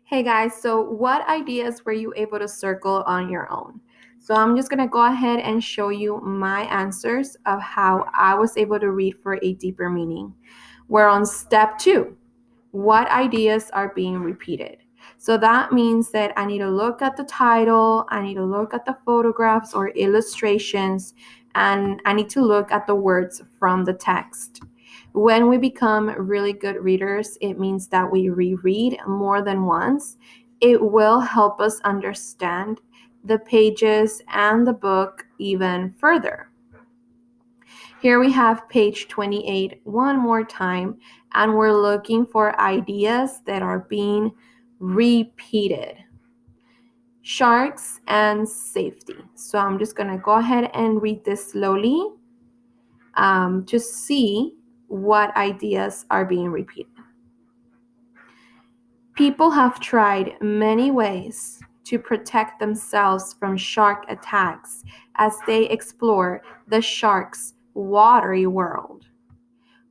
Hey guys, so what ideas were you able to circle on your own? So I'm just going to go ahead and show you my answers of how I was able to read for a deeper meaning. We're on step 2. What ideas are being repeated? So that means that I need to look at the title, I need to look at the photographs or illustrations, and I need to look at the words from the text. When we become really good readers, it means that we reread more than once. It will help us understand the pages and the book even further. Here we have page 28 one more time, and we're looking for ideas that are being repeated. Sharks and safety. So I'm just going to go ahead and read this slowly to see what ideas are being repeated. People have tried many ways to protect themselves from shark attacks as they explore the shark's watery world.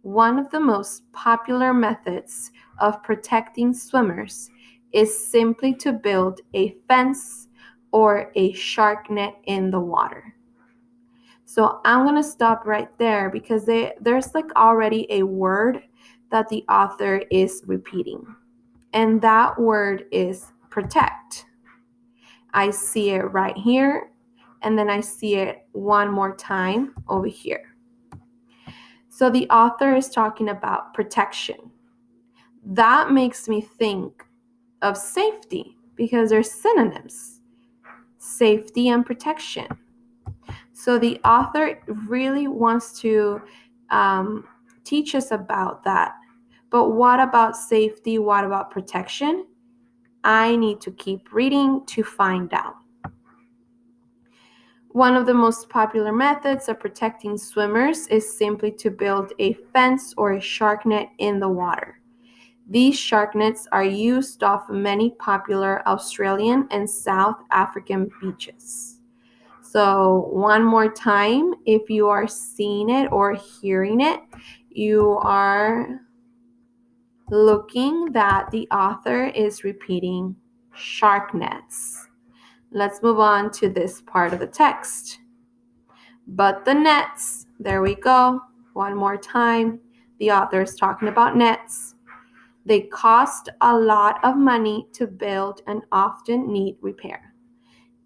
One of the most popular methods of protecting swimmers is simply to build a fence or a shark net in the water. So I'm going to stop right there because there's like already a word that the author is repeating. And that word is protect. I see it right here, and then I see it one more time over here. So the author is talking about protection. That makes me think of safety because they're synonyms, safety and protection. So the author really wants to teach us about that. But what about safety? What about protection? I need to keep reading to find out. One of the most popular methods of protecting swimmers is simply to build a fence or a shark net in the water. These shark nets are used off many popular Australian and South African beaches. So one more time, if you are seeing it or hearing it, you are looking that the author is repeating shark nets. Let's move on to this part of the text. But the nets, there we go. One more time. The author is talking about nets. They cost a lot of money to build and often need repair.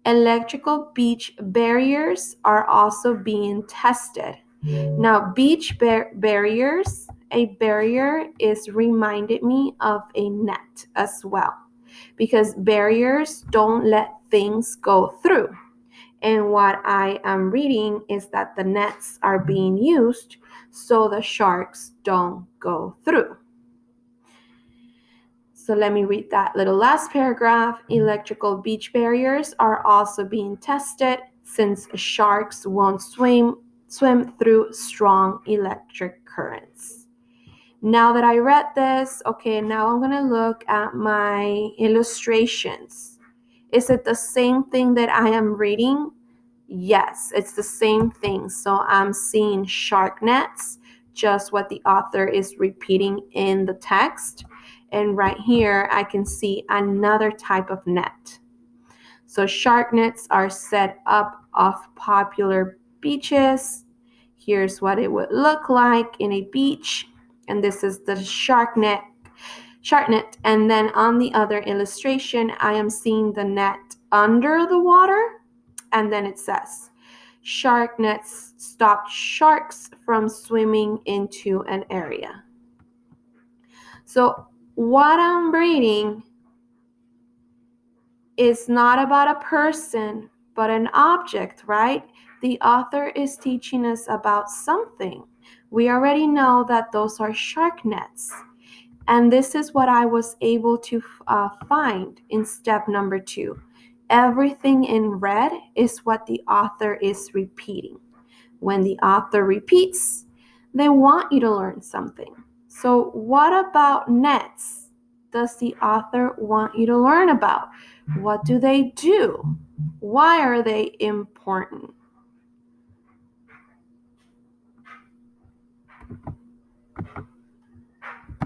Electrical beach barriers are also being tested. Now, beach barriers, a barrier is reminded me of a net as well, because barriers don't let things go through. And what I am reading is that the nets are being used so the sharks don't go through. So let me read that little last paragraph. Electrical beach barriers are also being tested since sharks won't swim through strong electric currents. Now that I read this, okay, now I'm going to look at my illustrations. Is it the same thing that I am reading? Yes, it's the same thing. So I'm seeing shark nets, just what the author is repeating in the text. And right here, I can see another type of net. So shark nets are set up off popular beaches. Here's what it would look like in a beach. And this is the shark net. And then on the other illustration, I am seeing the net under the water. And then it says, shark nets stop sharks from swimming into an area. So what I'm reading is not about a person, but an object, right? The author is teaching us about something. We already know that those are shark nets. And this is what I was able to find in step number 2. Everything in red is what the author is repeating. When the author repeats, they want you to learn something. So what about nets does the author want you to learn about? What do they do? Why are they important?